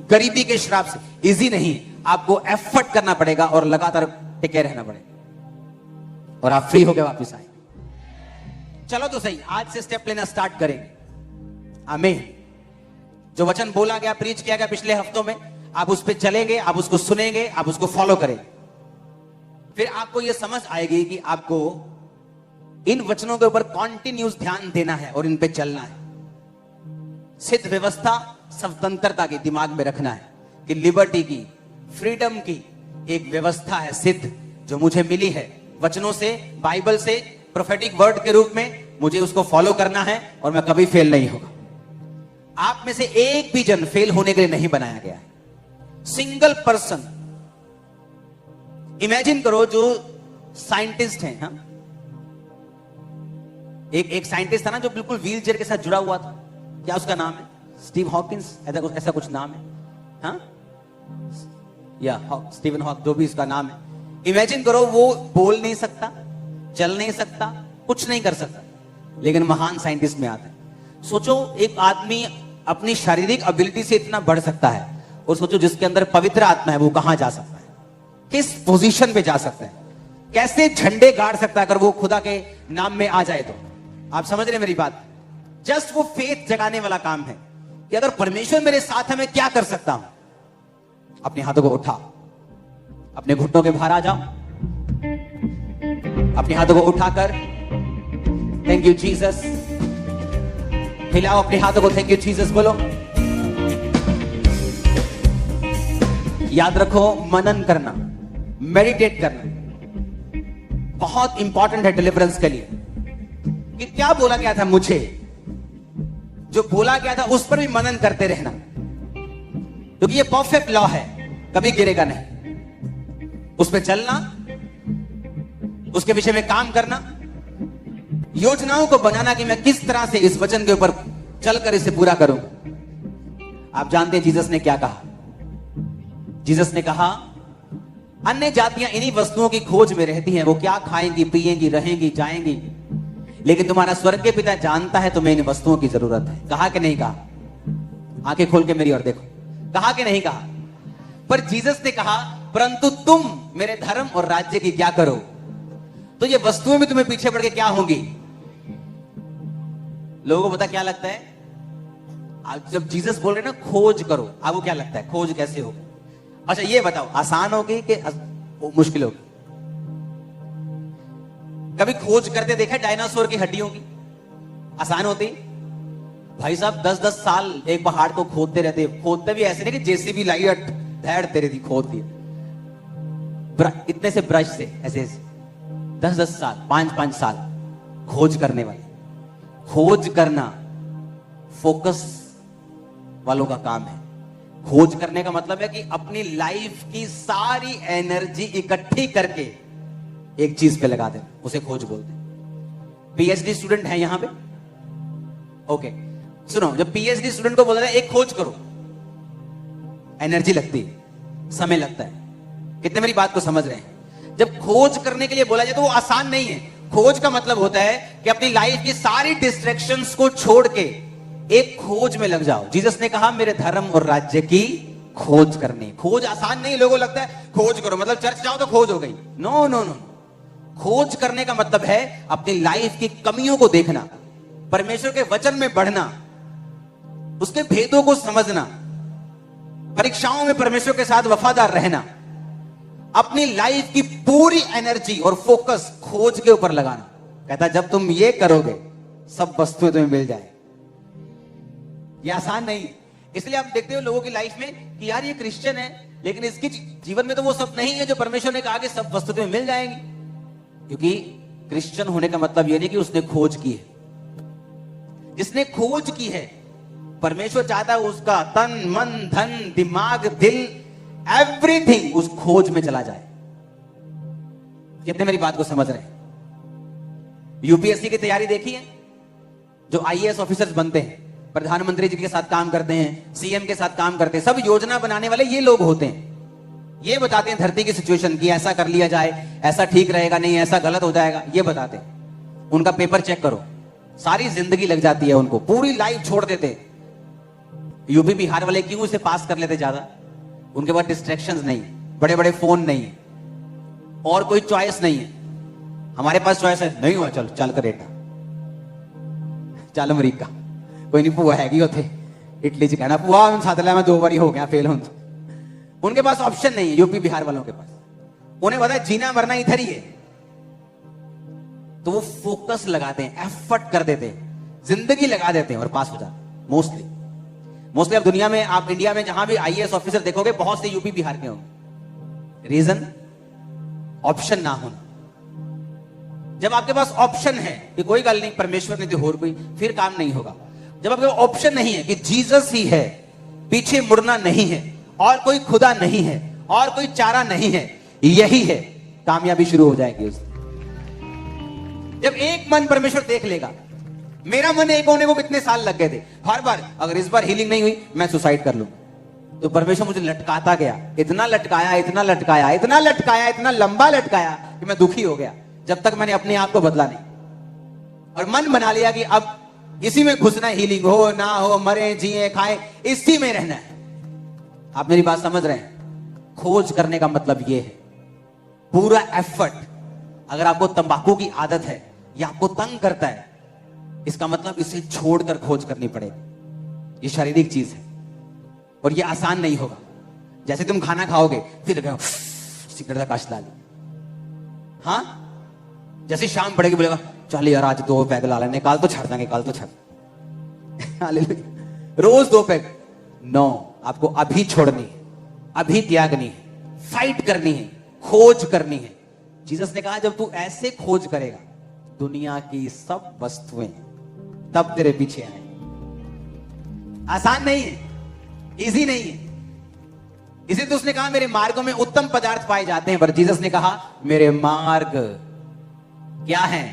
गरीबी के श्राप से इजी नहीं। आपको एफर्ट करना पड़ेगा और लगातार टिके रहना पड़ेगा और आप फ्री होकर वापस आएंगे। चलो तो सही, आज से स्टेप लेना स्टार्ट करेंगे। आमीन। जो वचन बोला गया, प्रीच किया गया पिछले हफ्तों में, आप उस पर चलेंगे, आप उसको सुनेंगे, आप उसको फॉलो करेंगे। फिर आपको यह समझ आएगी कि आपको इन वचनों के ऊपर कॉन्टिन्यूस ध्यान देना है और इन पे चलना है। सिद्ध व्यवस्था स्वतंत्रता की दिमाग में रखना है कि लिबर्टी की, फ्रीडम की एक व्यवस्था है सिद्ध, जो मुझे मिली है वचनों से, बाइबल से, प्रोफेटिक वर्ड के रूप में। मुझे उसको फॉलो करना है और मैं कभी फेल नहीं होगा। आप में से एक भी जन फेल होने के लिए नहीं बनाया गया है। Single person. इमेजिन करो, जो साइंटिस्ट हैं, हाँ? एक साइंटिस्ट था ना जो बिल्कुल व्हील चेयर के साथ जुड़ा हुआ था, क्या उसका नाम है? स्टीव हॉकिंस, ऐसा कुछ नाम है, हाँ? या स्टीवन हॉक, जो भी इसका नाम है। इमेजिन करो, वो बोल नहीं सकता, चल नहीं सकता, कुछ नहीं कर सकता, लेकिन महान साइंटिस्ट में आता है। सोचो, एक आदमी अपनी शारीरिक एबिलिटी से इतना बढ़ सकता है, और सोचो जिसके अंदर पवित्र आत्मा है वो कहां जा सकता है, किस पोजीशन पे जा सकता है, कैसे झंडे गाड़ सकता है अगर वो खुदा के नाम में आ जाए तो। आप समझ रहे मेरी बात? जस्ट वो फेथ जगाने वाला काम है कि अगर परमेश्वर मेरे साथ है मैं क्या कर सकता हूं। अपने हाथों को उठाओ, अपने घुटनों के बाहर आ जाओ, अपने हाथों को उठाकर थैंक यू जीसस हिलाओ। अपने हाथों को थैंक यू जीसस बोलो। याद रखो, मनन करना, मेडिटेट करना बहुत इंपॉर्टेंट है डिलीवरेंस के लिए। कि क्या बोला गया था मुझे, जो बोला गया था उस पर भी मनन करते रहना, क्योंकि ये परफेक्ट लॉ है, कभी गिरेगा नहीं। उस पर चलना, उसके विषय में काम करना, योजनाओं को बनाना कि मैं किस तरह से इस वचन के ऊपर चलकर इसे पूरा करूं। आप जानते हैं जीसस ने क्या कहा? जीसस ने कहा, अन्य जातियां इन्हीं वस्तुओं की खोज में रहती हैं, वो क्या खाएंगी, पिएंगी, रहेंगी, जाएंगी। लेकिन तुम्हारा स्वर्ग के पिता जानता है तुम्हें इन वस्तुओं की जरूरत है। कहा कि नहीं कहा? आंखें खोल के मेरी ओर देखो, कहा कि नहीं कहा? पर जीसस ने कहा परंतु तुम मेरे धर्म और राज्य की क्या करो। तो ये वस्तुएं भी तुम्हें पीछे पड़ के क्या होंगी? लोगों को पता क्या लगता है? आज जब जीसस बोल रहे ना खोज करो, आपको क्या लगता है खोज कैसे होगी? अच्छा ये बताओ, आसान होगी कि मुश्किल होगी? कभी खोज करते देखा डायनासोर की हड्डियों की? आसान होती? भाई साहब 10-10 साल एक पहाड़ को खोदते रहते, खोदते भी ऐसे नहीं कि जेसीबी लाई धैड़ तेरे दी खोद दिए, इतने से ब्रश से ऐसे 10-10 साल 5-5 साल खोज करने वाले। खोज करना फोकस वालों का काम है। खोज करने का मतलब है कि अपनी लाइफ की सारी एनर्जी इकट्ठी करके एक चीज पे लगा देना, उसे खोज बोलते हैं। पीएचडी स्टूडेंट है यहां पे? ओके सुनो, जब पीएचडी स्टूडेंट को बोलते हैं एक खोज करो, एनर्जी लगती है, समय लगता है। कितने मेरी बात को समझ रहे हैं? जब खोज करने के लिए बोला जाए तो वो आसान नहीं है। खोज का मतलब होता है कि अपनी लाइफ की सारी डिस्ट्रैक्शंस को छोड़ के एक खोज में लग जाओ। जीसस ने कहा मेरे धर्म और राज्य की खोज करनी। खोज आसान नहीं, लोगों को लगता है खोज करो मतलब चर्च जाओ तो खोज हो गई। नो नो नो, खोज करने का मतलब है अपनी लाइफ की कमियों को देखना, परमेश्वर के वचन में बढ़ना, उसके भेदों को समझना, परीक्षाओं में परमेश्वर के साथ वफादार रहना, अपनी लाइफ की पूरी एनर्जी और फोकस खोज के ऊपर लगाना। कहता जब तुम ये करोगे सब वस्तुएं तुम्हें मिल जाए। ये आसान नहीं। इसलिए आप देखते हो लोगों की लाइफ में कि यार ये क्रिश्चियन है लेकिन इसके जीवन में तो वो सब नहीं है जो परमेश्वर ने कहा कि सब वस्तु तुम्हें मिल जाएंगी। क्योंकि क्रिश्चियन होने का मतलब ये नहीं कि उसने खोज की है। जिसने खोज की है परमेश्वर चाहता है उसका तन मन धन दिमाग दिल एवरीथिंग उस खोज में चला जाए। कितने मेरी बात को समझ रहे हैं? यूपीएससी की तैयारी देखी है? जो आईएएस ऑफिसर्स बनते हैं, प्रधानमंत्री जी के साथ काम करते हैं, सीएम के साथ काम करते हैं, सब योजना बनाने वाले ये लोग होते हैं। ये बताते हैं धरती की सिचुएशन की, ऐसा कर लिया जाए, ऐसा ठीक रहेगा, नहीं ऐसा गलत हो जाएगा, ये बताते हैं। उनका पेपर चेक करो, सारी जिंदगी लग जाती है उनको, पूरी लाइफ छोड़ देते। यूपी बिहार वाले क्यों इसे पास कर लेते ज्यादा? उनके पास डिस्ट्रैक्शंस नहीं, बड़े बड़े फोन नहीं है और कोई चॉइस नहीं है। हमारे पास चॉइस है, नहीं हुआ चल चल करेगा, चल अमरीका, कोई नहीं भूआ हैगी उथे इटली च कहना भूआ हम साथ लिया मैं 2 बारी हो गया फेल हो। उनके पास ऑप्शन नहीं है यूपी बिहार वालों के पास। उन्हें पता है जीना मरना इधर ही है, तो वो फोकस लगाते हैं, एफर्ट कर देते हैं, जिंदगी लगा देते हैं और पास हो जाते। मोस्टली अब दुनिया में, आप इंडिया में जहां भी आईएएस ऑफिसर देखोगे बहुत से यूपी बिहार के होंगे। रीजन ऑप्शन ना होना। जब आपके पास ऑप्शन है कि कोई गल नहीं परमेश्वर ने दी होर कोई, फिर काम नहीं होगा। जब आपके पास ऑप्शन नहीं है कि जीसस ही है, पीछे मुड़ना नहीं है, और कोई खुदा नहीं है, और कोई चारा नहीं है, यही है, कामयाबी शुरू हो जाएगी उससे। जब एक मन परमेश्वर देख लेगा, मेरा मन एक होने को कितने साल लग गए थे, हर बार अगर इस बार हीलिंग नहीं हुई मैं सुसाइड कर लूं, तो परमेश्वर मुझे लटकाता गया, इतना लटकाया इतना लटकाया इतना लटकाया, इतना लंबा लटकाया कि मैं दुखी हो गया, जब तक मैंने अपने आप को बदला नहीं और मन बना लिया कि अब इसी में घुसना है, हीलिंग हो ना हो, मरे जिए खाए, इसी में रहना है। आप मेरी बात समझ रहे हैं? खोज करने का मतलब यह है पूरा एफर्ट। अगर आपको तंबाकू की आदत है या आपको तंग करता है, इसका मतलब इसे छोड़कर खोज करनी पड़ेगी। ये शारीरिक चीज है और ये आसान नहीं होगा। जैसे तुम खाना खाओगे फिर सिगरेट का काश ला ली, हाँ, जैसे शाम पड़ेगी बोलेगा चल यार आज 2 पैग ला लेने, कल तो छड़ देंगे, कल तो छड़ रोज 2 पैग। नो, आपको अभी छोड़नी है, अभी त्यागनी है, फाइट करनी है, खोज करनी है। जीसस ने कहा जब तू ऐसे खोज करेगा दुनिया की सब वस्तुएं तब तेरे पीछे आए। आसान नहीं है, इजी नहीं है। इसी तो उसने कहा मेरे मार्गों में उत्तम पदार्थ पाए जाते हैं, पर जीसस ने कहा मेरे मार्ग क्या है?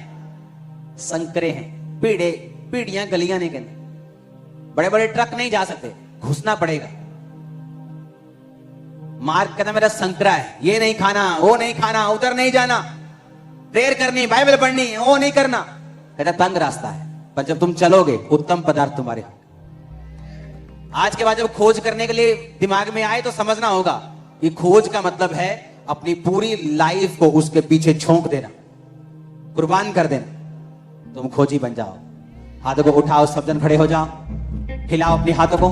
संकरे हैं, पीढ़ियां गलियां नहीं कहते, बड़े बड़े ट्रक नहीं जा सकते, घुसना पड़ेगा। मार्ग कहता मेरा संकरा है, ये नहीं खाना, वो नहीं खाना, उधर नहीं जाना, प्रेयर करनी, बाइबल पढ़नी, वो नहीं करना, कहता तंग रास्ता है, पर जब तुम चलोगे उत्तम पदार्थ तुम्हारे हाथ। आज के बाद जब खोज करने के लिए दिमाग में आए तो समझना होगा कि खोज का मतलब है अपनी पूरी लाइफ को उसके पीछे झोंक देना, कुर्बान कर देना। तुम खोजी बन जाओ। हाथों को उठाओ, सब जन खड़े हो जाओ, हिलाओ अपने हाथों को।